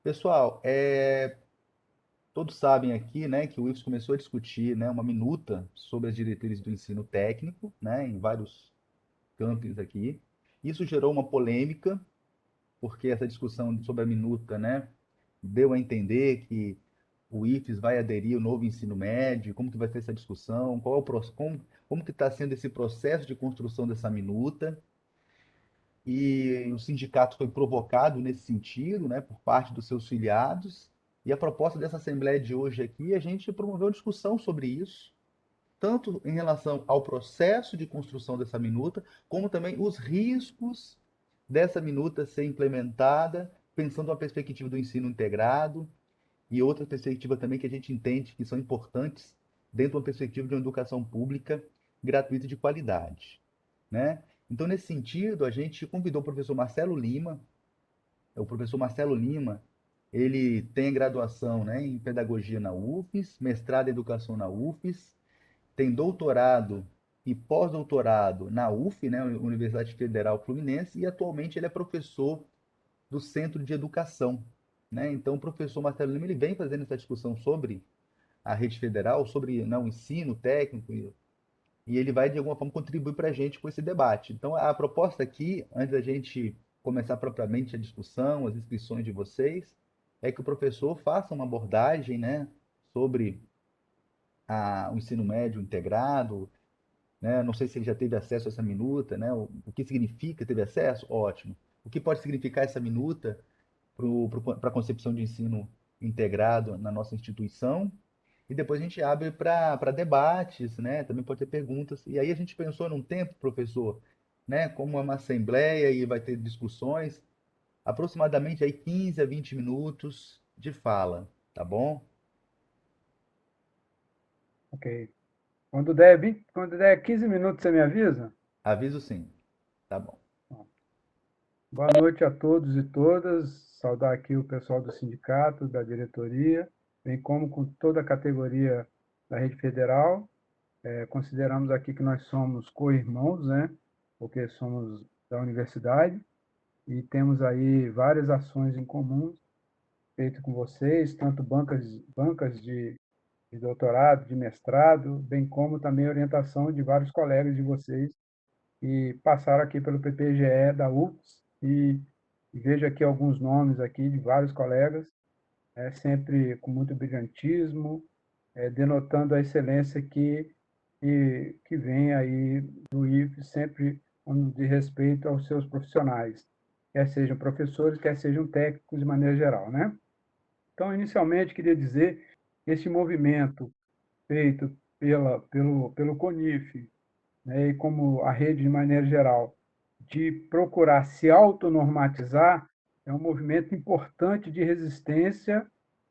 Pessoal, todos sabem aqui, né, que o IFES começou a discutir, né, uma minuta sobre as diretrizes do ensino técnico, né, em vários campos aqui. Isso gerou uma polêmica, porque essa discussão sobre a minuta, né, deu a entender que o IFES vai aderir ao novo ensino médio, como que vai ser essa discussão, qual é como que está sendo esse processo de construção dessa minuta, e o sindicato foi provocado nesse sentido, né, por parte dos seus filiados, e a proposta dessa assembleia de hoje aqui é a gente promoveu discussão sobre isso, tanto em relação ao processo de construção dessa minuta, como também os riscos dessa minuta ser implementada, pensando na perspectiva do ensino integrado e outra perspectiva também que a gente entende que são importantes dentro de uma perspectiva de uma educação pública gratuita e de qualidade, né? Então, nesse sentido, a gente convidou o professor Marcelo Lima. O professor Marcelo Lima, ele tem graduação, né, em pedagogia na UFES, mestrado em educação na UFES, tem doutorado e pós-doutorado na UF, né, Universidade Federal Fluminense, e atualmente ele é professor do Centro de Educação, né? Então, o professor Marcelo Lima ele vem fazendo essa discussão sobre a rede federal, sobre, né, o ensino técnico, e ele vai, de alguma forma, contribuir para a gente com esse debate. Então, a proposta aqui, antes da gente começar propriamente a discussão, as inscrições de vocês, é que o professor faça uma abordagem, né, sobre o ensino médio integrado, né? Não sei se ele já teve acesso a essa minuta, né? O que significa teve acesso? Ótimo. O que pode significar essa minuta para a concepção de ensino integrado na nossa instituição? E depois a gente abre para debates, né? Também pode ter perguntas. E aí a gente pensou num tempo, professor, né? Como é uma assembleia e vai ter discussões, aproximadamente aí 15 a 20 minutos de fala, tá bom? Ok. Quando der 15 minutos, você me avisa? Aviso sim, tá bom. Boa noite a todos e todas. Saudar aqui o pessoal do sindicato, da diretoria, bem como com toda a categoria da rede federal. Consideramos aqui que nós somos co-irmãos, né? Porque somos da universidade e temos aí várias ações em comum feitas com vocês, tanto bancas de doutorado, de mestrado, bem como também orientação de vários colegas de vocês que passaram aqui pelo PPGE da UFS e vejo aqui alguns nomes aqui de vários colegas, sempre com muito brilhantismo, denotando a excelência que vem aí do IFES, sempre de respeito aos seus profissionais, quer sejam professores, quer sejam técnicos de maneira geral, né? Então, inicialmente, queria dizer que este movimento feito pelo CONIF, né, e como a rede de maneira geral, de procurar se autonormatizar, é um movimento importante de resistência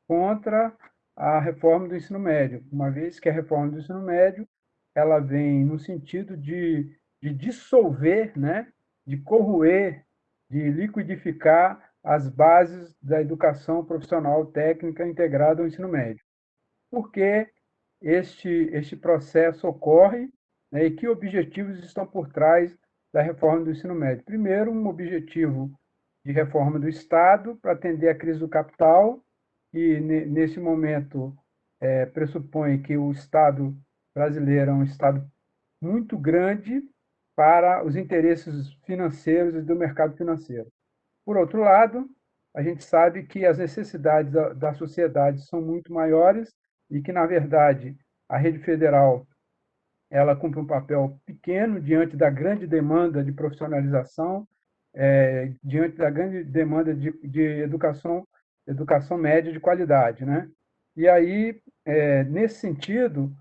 contra a reforma do ensino médio, uma vez que a reforma do ensino médio ela vem no sentido de dissolver, né, de corroer, de liquidificar as bases da educação profissional técnica integrada ao ensino médio. Por que este processo ocorre, né, e que objetivos estão por trás da reforma do ensino médio? Primeiro, um objetivo de reforma do Estado para atender a crise do capital, e nesse momento pressupõe que o Estado brasileiro é um Estado muito grande para os interesses financeiros e do mercado financeiro. Por outro lado, a gente sabe que as necessidades da sociedade são muito maiores e que, na verdade, a rede federal ela cumpre um papel pequeno diante da grande demanda de profissionalização, diante da grande demanda de educação média de qualidade, né? E aí, nesse sentido,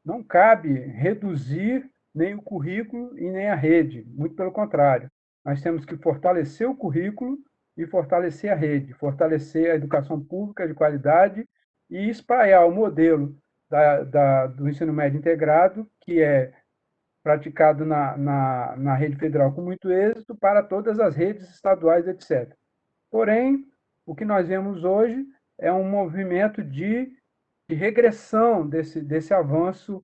não cabe reduzir nem o currículo e nem a rede, muito pelo contrário. Nós temos que fortalecer o currículo e fortalecer a rede, fortalecer a educação pública de qualidade e espalhar o modelo do ensino médio integrado, que é praticado na rede federal com muito êxito, para todas as redes estaduais, etc. Porém, o que nós vemos hoje é um movimento de regressão desse avanço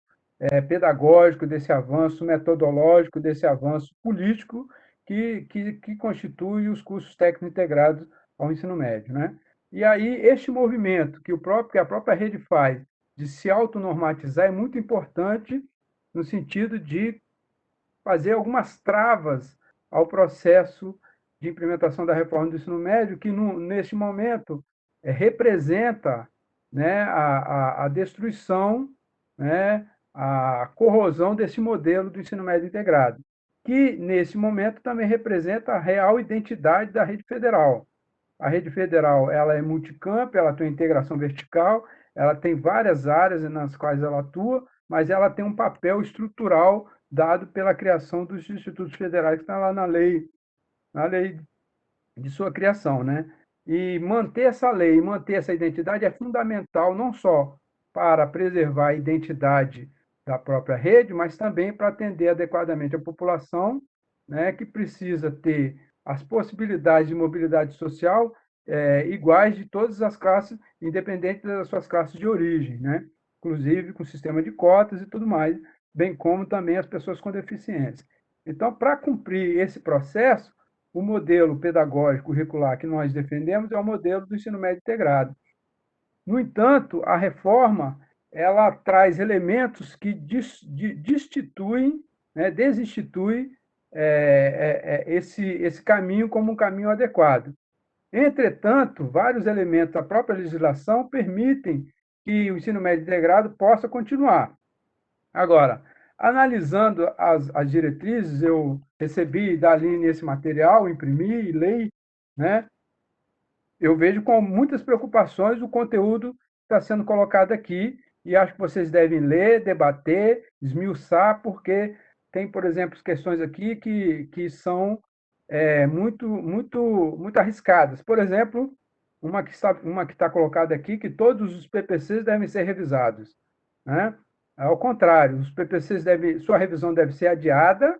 pedagógico, desse avanço metodológico, desse avanço político que constitui os cursos técnico integrados ao ensino médio, né? E aí, este movimento que a própria rede faz de se autonormatizar é muito importante no sentido de fazer algumas travas ao processo de implementação da reforma do ensino médio, que neste momento representa, né, a destruição, né, a corrosão desse modelo do ensino médio integrado, que nesse momento também representa a real identidade da rede federal. A rede federal ela é multicampo, ela tem integração vertical, ela tem várias áreas nas quais ela atua, mas ela tem um papel estrutural dado pela criação dos institutos federais que está lá na lei de sua criação, né? E manter essa lei, manter essa identidade é fundamental não só para preservar a identidade da própria rede, mas também para atender adequadamente a população, né, que precisa ter as possibilidades de mobilidade social iguais de todas as classes, independente das suas classes de origem, né? Inclusive com sistema de cotas e tudo mais, bem como também as pessoas com deficiência. Então, para cumprir esse processo, o modelo pedagógico curricular que nós defendemos é o modelo do ensino médio integrado. No entanto, a reforma ela traz elementos que destituem, né, desinstituem esse caminho como um caminho adequado. Entretanto, vários elementos da própria legislação permitem que o ensino médio integrado possa continuar. Agora, analisando as diretrizes, eu recebi da Aline esse material, imprimi e leio, né? Eu vejo com muitas preocupações o conteúdo que está sendo colocado aqui e acho que vocês devem ler, debater, esmiuçar, porque tem, por exemplo, questões aqui que são muito arriscadas. Por exemplo, uma que está colocada aqui, que todos os PPCs devem ser revisados, né? Ao contrário, os PPCs sua revisão deve ser adiada,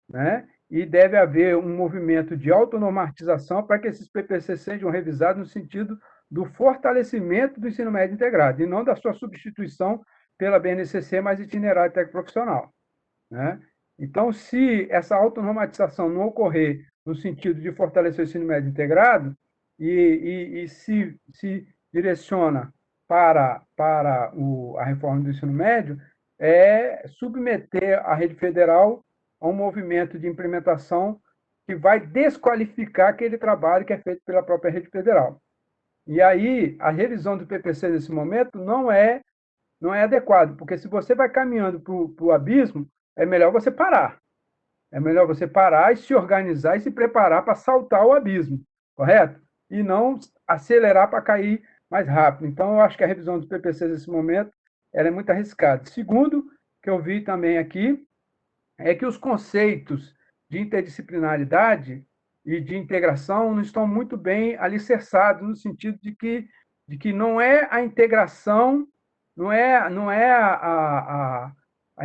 né? E deve haver um movimento de autonormatização para que esses PPCs sejam revisados no sentido do fortalecimento do ensino médio integrado, e não da sua substituição pela BNCC mais itinerário técnico-profissional, né? Então, se essa autonormatização não ocorrer no sentido de fortalecer o ensino médio integrado e se direciona para a reforma do ensino médio, é submeter a rede federal a um movimento de implementação que vai desqualificar aquele trabalho que é feito pela própria rede federal. E aí, a revisão do PPC nesse momento não é adequado, porque se você vai caminhando para o abismo, é melhor você parar. É melhor você parar e se organizar e se preparar para saltar o abismo, correto? E não acelerar para cair mais rápido. Então, eu acho que a revisão dos PPCs nesse momento ela é muito arriscada. Segundo, que eu vi também aqui, é que os conceitos de interdisciplinaridade e de integração não estão muito bem alicerçados, no sentido de que não é a integração, não é a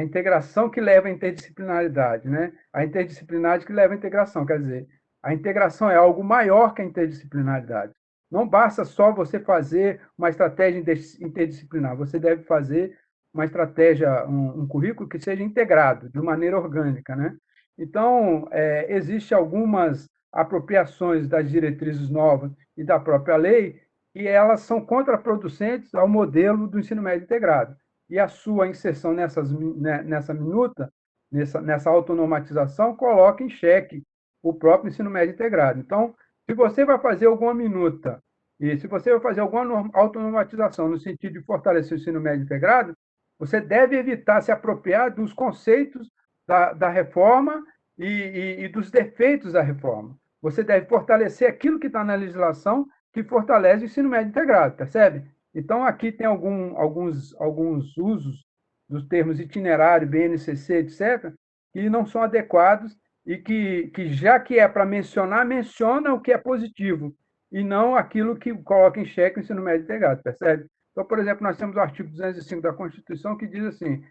integração que leva à interdisciplinaridade, né? A interdisciplinaridade que leva à integração, quer dizer, a integração é algo maior que a interdisciplinaridade. Não basta só você fazer uma estratégia interdisciplinar, você deve fazer uma estratégia, um currículo que seja integrado, de maneira orgânica, né? Então, existe algumas apropriações das diretrizes novas e da própria lei e elas são contraproducentes ao modelo do ensino médio integrado. E a sua inserção nessa minuta, nessa autonomatização, coloca em xeque o próprio ensino médio integrado. Então, se você vai fazer alguma minuta e se você vai fazer alguma autonomatização no sentido de fortalecer o ensino médio integrado, você deve evitar se apropriar dos conceitos da reforma e dos defeitos da reforma. Você deve fortalecer aquilo que está na legislação que fortalece o ensino médio integrado, percebe? Então, aqui tem alguns usos dos termos itinerário, BNCC, etc., que não são adequados e que já que é para mencionar, menciona o que é positivo e não aquilo que coloca em xeque o ensino médio integrado, percebe? Então, por exemplo, nós temos o artigo 205 da Constituição que diz assim: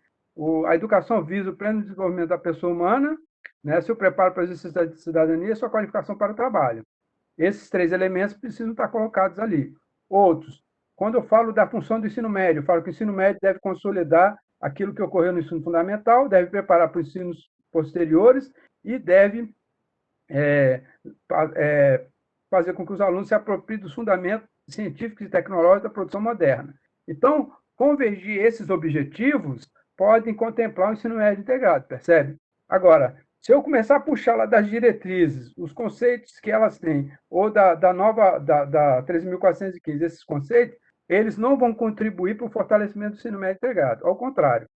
a educação visa o pleno desenvolvimento da pessoa humana, né, seu preparo para o exercício da cidadania e sua qualificação para o trabalho. Esses três elementos precisam estar colocados ali. Outros, quando eu falo da função do ensino médio, eu falo que o ensino médio deve consolidar aquilo que ocorreu no ensino fundamental, deve preparar para os ensinos posteriores e deve fazer com que os alunos se apropriem dos fundamentos científicos e tecnológicos da produção moderna. Então, convergir esses objetivos podem contemplar o ensino médio integrado, percebe? Agora, se eu começar a puxar lá das diretrizes, os conceitos que elas têm, ou da nova, da 13.415, esses conceitos, eles não vão contribuir para o fortalecimento do ensino médio integrado. Ao contrário.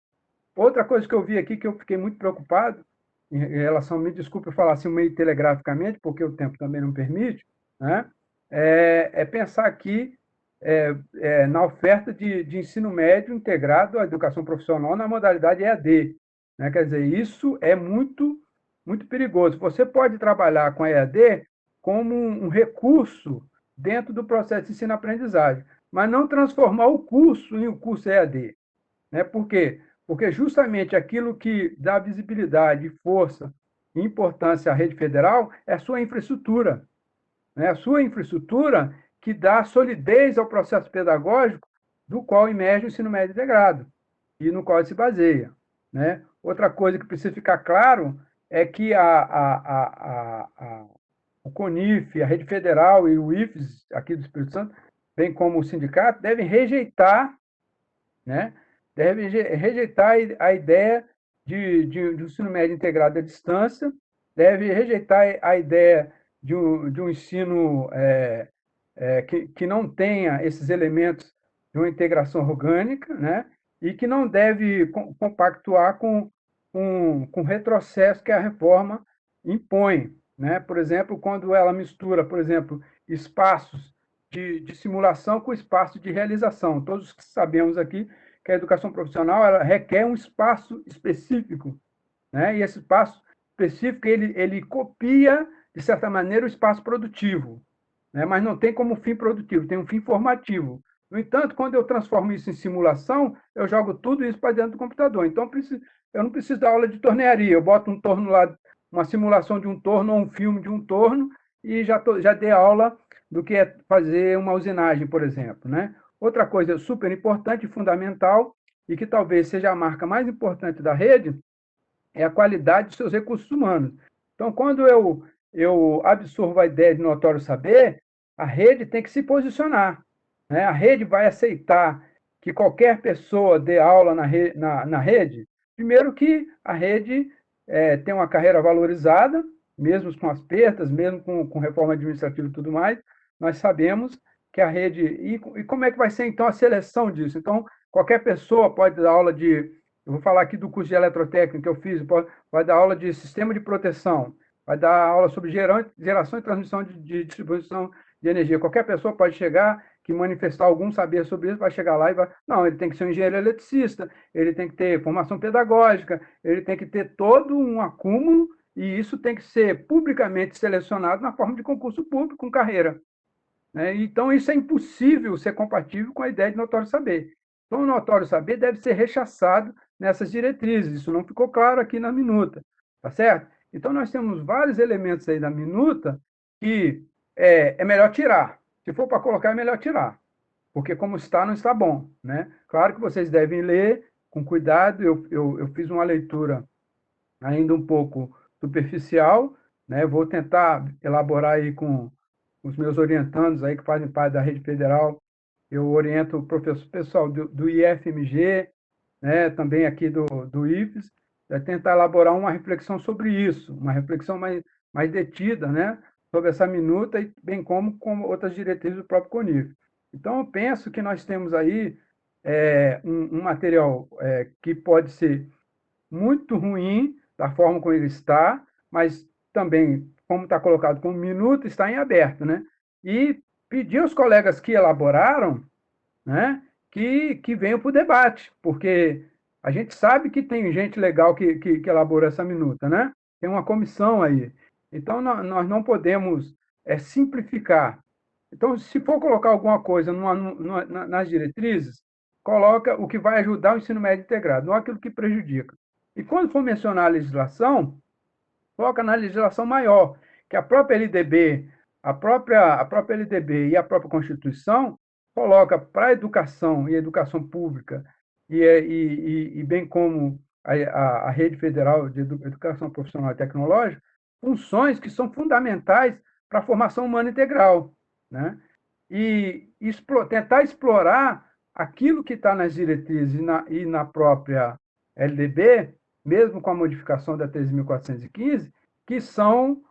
Outra coisa que eu vi aqui que eu fiquei muito preocupado, em relação, me desculpe eu falar assim meio telegraficamente, porque o tempo também não permite, né? Pensar aqui na oferta de ensino médio integrado à educação profissional na modalidade EAD. Né? Quer dizer, isso é muito, muito perigoso. Você pode trabalhar com a EAD como um recurso dentro do processo de ensino-aprendizagem, mas não transformar o curso em um curso EAD. Né? Por quê? Porque justamente aquilo que dá visibilidade, força e importância à rede federal é a sua infraestrutura. Né? A sua infraestrutura que dá solidez ao processo pedagógico do qual emerge o ensino médio integrado e no qual ele se baseia. Né? Outra coisa que precisa ficar claro é que o CONIF, a Rede Federal e o IFES, aqui do Espírito Santo, bem como o sindicato, devem rejeitar, né? Devem rejeitar a ideia de um ensino médio integrado à distância, deve rejeitar a ideia de um ensino que não tenha esses elementos de uma integração orgânica, né? E que não deve compactuar com o retrocesso que a reforma impõe. Né? Por exemplo, quando ela mistura, por exemplo, espaços de simulação com espaço de realização. Todos sabemos aqui que a educação profissional ela requer um espaço específico, né? E esse espaço específico ele copia, de certa maneira, o espaço produtivo, né? Mas não tem como fim produtivo, tem um fim formativo. No entanto, quando eu transformo isso em simulação, eu jogo tudo isso para dentro do computador. Então, eu não preciso dar aula de tornearia, eu boto um torno lá, uma simulação de um torno ou um filme de um torno e já dei aula do que é fazer uma usinagem, por exemplo. Né? Outra coisa super importante e fundamental, e que talvez seja a marca mais importante da rede, é a qualidade dos seus recursos humanos. Então, quando eu absorvo a ideia de notório saber, a rede tem que se posicionar. Né? A rede vai aceitar que qualquer pessoa dê aula na rede, primeiro que a rede tem uma carreira valorizada, mesmo com as perdas, mesmo com reforma administrativa e tudo mais, nós sabemos que a rede... E como é que vai ser, então, a seleção disso? Então, qualquer pessoa pode dar aula de... Eu vou falar aqui do curso de eletrotécnica que eu fiz, vai dar aula de sistema de proteção, vai dar aula sobre geração e transmissão de distribuição de energia. Qualquer pessoa pode chegar, que manifestar algum saber sobre isso, vai chegar lá e vai... Não, ele tem que ser um engenheiro eletricista, ele tem que ter formação pedagógica, ele tem que ter todo um acúmulo, e isso tem que ser publicamente selecionado na forma de concurso público, com carreira. Né? Então, isso é impossível ser compatível com a ideia de notório saber. Então, o notório saber deve ser rechaçado nessas diretrizes. Isso não ficou claro aqui na minuta, tá certo? Então, nós temos vários elementos aí da minuta que é melhor tirar. Se for para colocar, é melhor tirar, porque como está, não está bom. Né? Claro que vocês devem ler com cuidado. Eu fiz uma leitura ainda um pouco superficial, né? Vou tentar elaborar aí com os meus orientandos aí que fazem parte da rede federal. Eu oriento o pessoal do IFMG, né, também aqui do IFES, tentar elaborar uma reflexão sobre isso, uma reflexão mais detida, né, sobre essa minuta, e bem como outras diretrizes do próprio CONIF. Então, eu penso que nós temos aí um material que pode ser muito ruim da forma como ele está, mas também, como está colocado como minuto, está em aberto, né? E pedir aos colegas que elaboraram, né, que venham para o debate, porque a gente sabe que tem gente legal que elaborou essa minuta, né? Tem uma comissão aí. Então, nós não podemos simplificar. Então, se for colocar alguma coisa nas diretrizes, coloca o que vai ajudar o ensino médio integrado, não aquilo que prejudica. E quando for mencionar a legislação, coloca na legislação maior, que a própria LDB, a própria LDB e a própria Constituição coloca para a educação e educação pública e bem como a Rede Federal de Educação Profissional e Tecnológica, funções que são fundamentais para a formação humana integral. Né? tentar explorar aquilo que está nas diretrizes e na própria LDB, mesmo com a modificação da 13.415, que são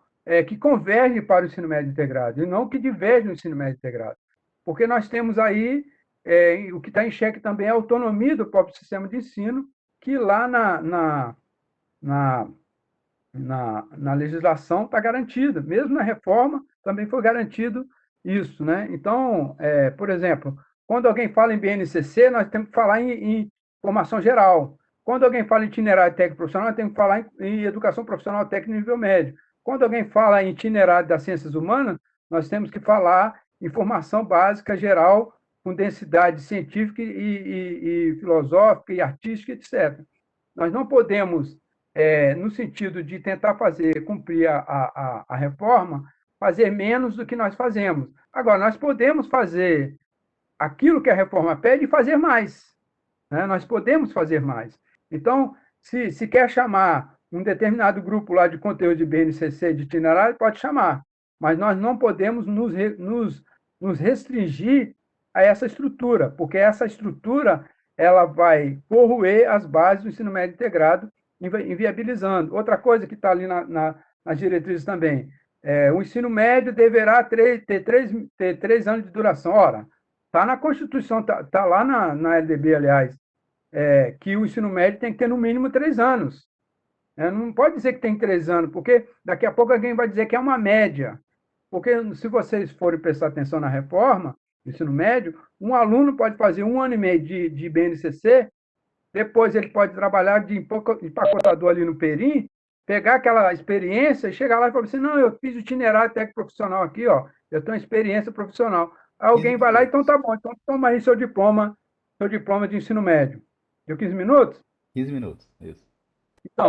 que convergem para o ensino médio integrado e não que divergem do ensino médio integrado. Porque nós temos aí o que está em xeque também é a autonomia do próprio sistema de ensino, que lá na, na legislação está garantida. Mesmo na reforma, também foi garantido isso. Né? Então, por exemplo, quando alguém fala em BNCC, nós temos que falar em formação geral. Quando alguém fala em itinerário técnico profissional, nós temos que falar em educação profissional técnica nível médio. Quando alguém fala em itinerário das ciências humanas, nós temos que falar em formação básica geral, com densidade científica e filosófica e artística, etc. Nós não podemos, no sentido de tentar cumprir a reforma, fazer menos do que nós fazemos. Agora, nós podemos fazer aquilo que a reforma pede e fazer mais. Né? Nós podemos fazer mais. Então, se quer chamar um determinado grupo lá de conteúdo de BNCC, de itinerário, pode chamar, mas nós não podemos nos restringir a essa estrutura, porque essa estrutura ela vai corroer as bases do ensino médio integrado, inviabilizando. Outra coisa que está ali nas diretrizes também, o ensino médio deverá ter 3 anos de duração. Ora, está na Constituição, está lá na LDB, aliás, que o ensino médio tem que ter no mínimo 3 anos. Não pode dizer que tem 3 anos, porque daqui a pouco alguém vai dizer que é uma média. Porque se vocês forem prestar atenção na reforma do ensino médio, um aluno pode fazer 1 ano e meio de BNCC, depois ele pode trabalhar de empacotador ali no Perim, pegar aquela experiência e chegar lá e falar assim, não, eu fiz o itinerário técnico profissional aqui, ó, eu tenho experiência profissional. Aí 15 alguém vai lá, então minutos. tá bom, então toma aí seu diploma de ensino médio. Deu 15 minutos? 15 minutos, isso. Então,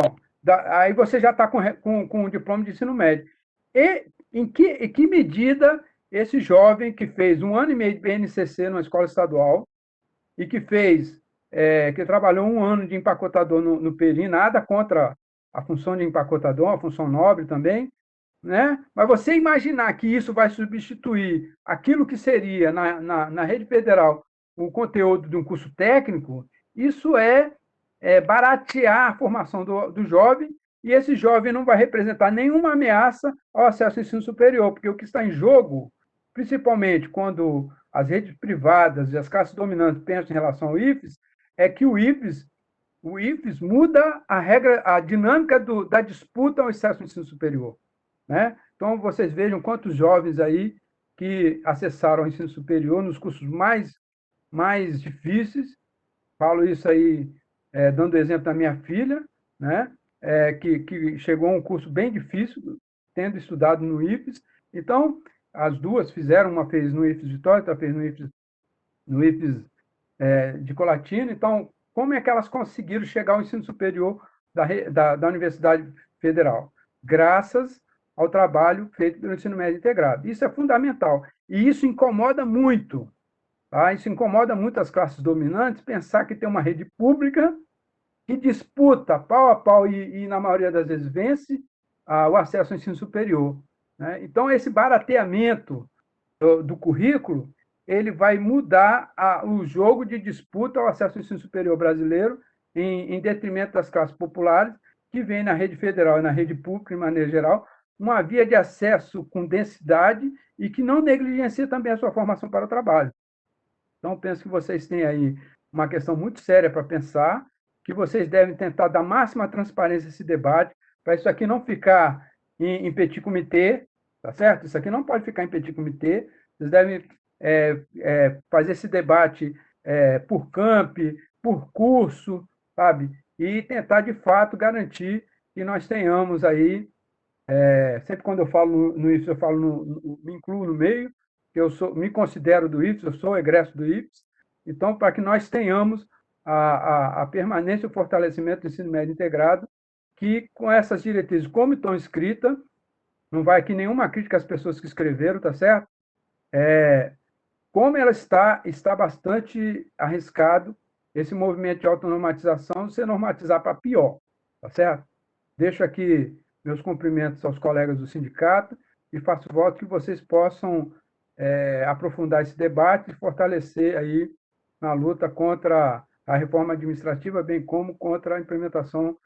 aí você já está com o diploma de ensino médio. E em que medida esse jovem que fez 1 ano e meio de BNCC numa escola estadual e que trabalhou 1 ano de empacotador no Perim, nada contra a função de empacotador, uma função nobre também, né? Mas você imaginar que isso vai substituir aquilo que seria na rede federal o conteúdo de um curso técnico, isso baratear a formação do jovem, e esse jovem não vai representar nenhuma ameaça ao acesso ao ensino superior, porque o que está em jogo, principalmente quando as redes privadas e as classes dominantes pensam em relação ao IFES, é que o IFES muda a regra, a dinâmica da disputa ao acesso ao ensino superior. Né? Então, vocês vejam quantos jovens aí que acessaram o ensino superior nos cursos mais difíceis. Falo isso aí dando exemplo da minha filha, né? Que chegou a um curso bem difícil, tendo estudado no IFES. Então, as duas fizeram, uma fez no IFES Vitória, outra fez no IFES de Colatina. Então, como é que elas conseguiram chegar ao ensino superior da Universidade Federal? Graças ao trabalho feito pelo ensino médio integrado. Isso é fundamental. E isso incomoda muito. Tá? Isso incomoda muito as classes dominantes, pensar que tem uma rede pública que disputa pau a pau e na maioria das vezes, vence o acesso ao ensino superior. Né? Então, esse barateamento do currículo, ele vai mudar o jogo de disputa ao acesso ao ensino superior brasileiro em detrimento das classes populares, que vem na rede federal e na rede pública, de maneira geral, uma via de acesso com densidade e que não negligencia também a sua formação para o trabalho. Então, penso que vocês têm aí uma questão muito séria para pensar, que vocês devem tentar dar máxima transparência a esse debate, para isso aqui não ficar em petit comité, tá certo? Isso aqui não pode ficar em petit comité, vocês devem fazer esse debate por camp, por curso, sabe? E tentar, de fato, garantir que nós tenhamos aí, sempre quando eu falo no IFES, eu falo me incluo no meio, que me considero do IFES, eu sou egresso do IFES, então, para que nós tenhamos a permanência e o fortalecimento do ensino médio integrado, que com essas diretrizes, como estão escritas, não vai aqui nenhuma crítica às pessoas que escreveram, tá certo? Como ela está bastante arriscado esse movimento de autonomatização se normatizar para pior, tá certo? Deixo aqui meus cumprimentos aos colegas do sindicato e faço voto que vocês possam aprofundar esse debate e fortalecer aí na luta contra a reforma administrativa, bem como contra a implementação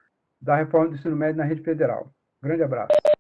da reforma do ensino médio na rede federal. Grande abraço.